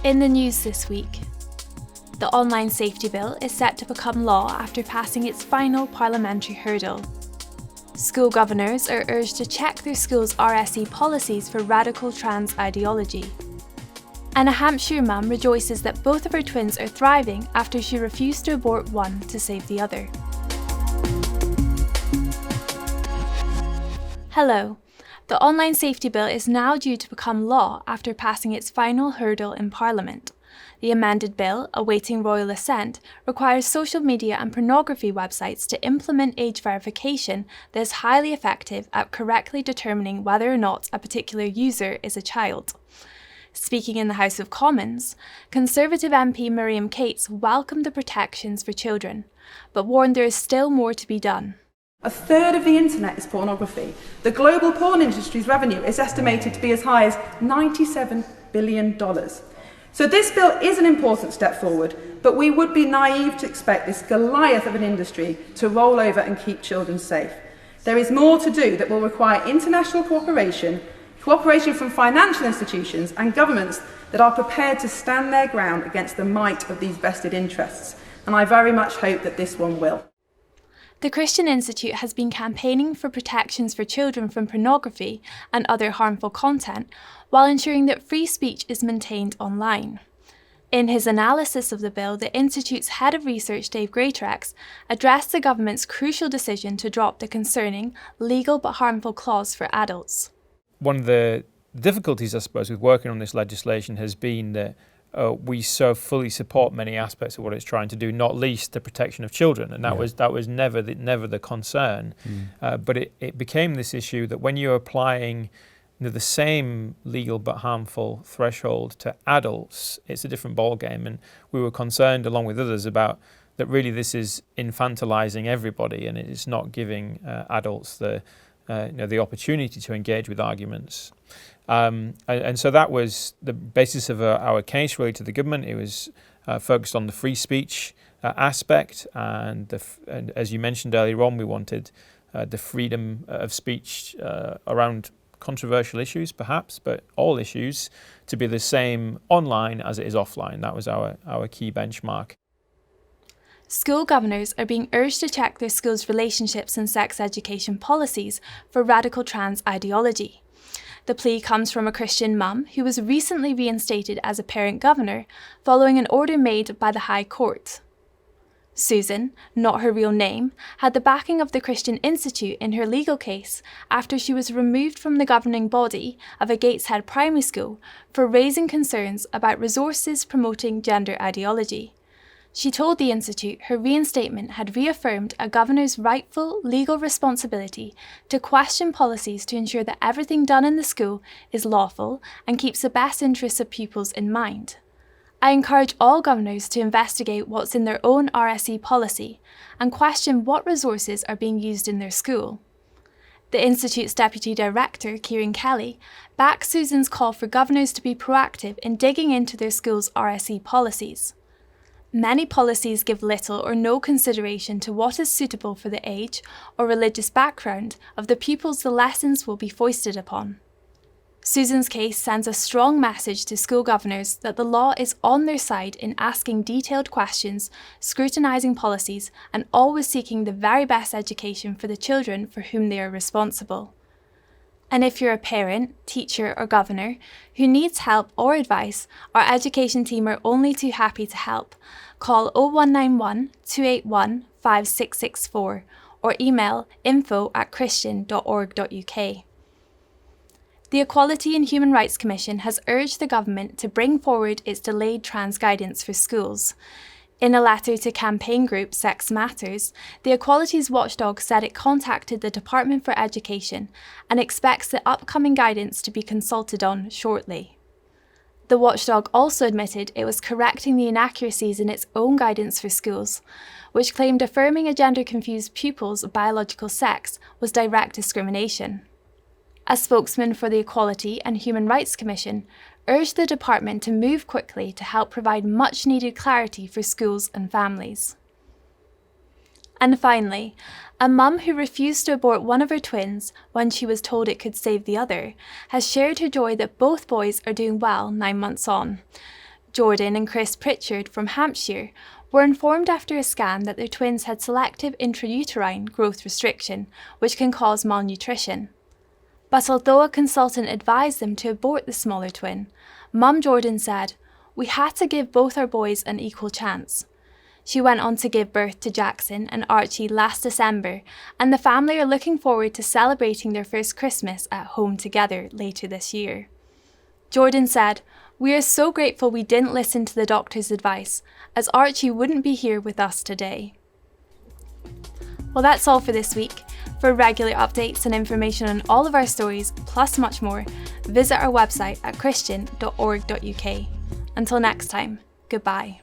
In the news this week, the online safety bill is set to become law after passing its final parliamentary hurdle. School governors are urged to check their schools' RSE policies for radical trans ideology. And a Hampshire mum rejoices that both of her twins are thriving after she refused to abort one to save the other. Hello. The online safety bill is now due to become law after passing its final hurdle in Parliament. The amended bill, awaiting royal assent, requires social media and pornography websites to implement age verification that is highly effective at correctly determining whether or not a particular user is a child. Speaking in the House of Commons, Conservative MP Miriam Cates welcomed the protections for children, but warned there is still more to be done. A third of the internet is pornography. The global porn industry's revenue is estimated to be as high as $97 billion. So this bill is an important step forward, but we would be naive to expect this Goliath of an industry to roll over and keep children safe. There is more to do that will require international cooperation from financial institutions and governments that are prepared to stand their ground against the might of these vested interests. And I very much hope that this one will. The Christian Institute has been campaigning for protections for children from pornography and other harmful content, while ensuring that free speech is maintained online. In his analysis of the bill, the Institute's head of research, Dave Greatrex, addressed the government's crucial decision to drop the concerning legal but harmful clause for adults. One of the difficulties, I suppose, with working on this legislation has been that we so fully support many aspects of what it's trying to do, not least the protection of children, and that was never the concern. But it became this issue that when you're applying the same legal but harmful threshold to adults, it's a different ballgame. And we were concerned, along with others, about that really this is infantilizing everybody, and it's not giving adults the opportunity to engage with arguments. And so that was the basis of our case really to the government. It was focused on the free speech aspect, and as you mentioned earlier on, we wanted the freedom of speech around controversial issues perhaps, but all issues to be the same online as it is offline. That was our key benchmark. School governors are being urged to check their schools' relationships and sex education policies for radical trans ideology. The plea comes from a Christian mum who was recently reinstated as a parent governor following an order made by the High Court. Susan, not her real name, had the backing of the Christian Institute in her legal case after she was removed from the governing body of a Gateshead primary school for raising concerns about resources promoting gender ideology. She told the Institute her reinstatement had reaffirmed a governor's rightful legal responsibility to question policies to ensure that everything done in the school is lawful and keeps the best interests of pupils in mind. I encourage all governors to investigate what's in their own RSE policy and question what resources are being used in their school. The Institute's Deputy Director, Kieran Kelly, backs Susan's call for governors to be proactive in digging into their school's RSE policies. Many policies give little or no consideration to what is suitable for the age or religious background of the pupils the lessons will be foisted upon. Susan's case sends a strong message to school governors that the law is on their side in asking detailed questions, scrutinising policies, and always seeking the very best education for the children for whom they are responsible. And if you're a parent, teacher, or governor who needs help or advice, our education team are only too happy to help. Call 0191 281 5664 or email info@christian.org.uk. The Equality and Human Rights Commission has urged the government to bring forward its delayed trans guidance for schools. In a letter to campaign group Sex Matters, the Equalities Watchdog said it contacted the Department for Education and expects the upcoming guidance to be consulted on shortly. The watchdog also admitted it was correcting the inaccuracies in its own guidance for schools, which claimed affirming a gender-confused pupil's biological sex was direct discrimination. A spokesman for the Equality and Human Rights Commission urged the department to move quickly to help provide much-needed clarity for schools and families. And finally, a mum who refused to abort one of her twins when she was told it could save the other has shared her joy that both boys are doing well 9 months on. Jordan and Chris Pritchard from Hampshire were informed after a scan that their twins had selective intrauterine growth restriction, which can cause malnutrition. But although a consultant advised them to abort the smaller twin, Mum Jordan said, "We had to give both our boys an equal chance." She went on to give birth to Jackson and Archie last December, and the family are looking forward to celebrating their first Christmas at home together later this year. Jordan said, "We are so grateful we didn't listen to the doctor's advice, as Archie wouldn't be here with us today." Well, that's all for this week. For regular updates and information on all of our stories, plus much more, visit our website at christian.org.uk. Until next time, goodbye.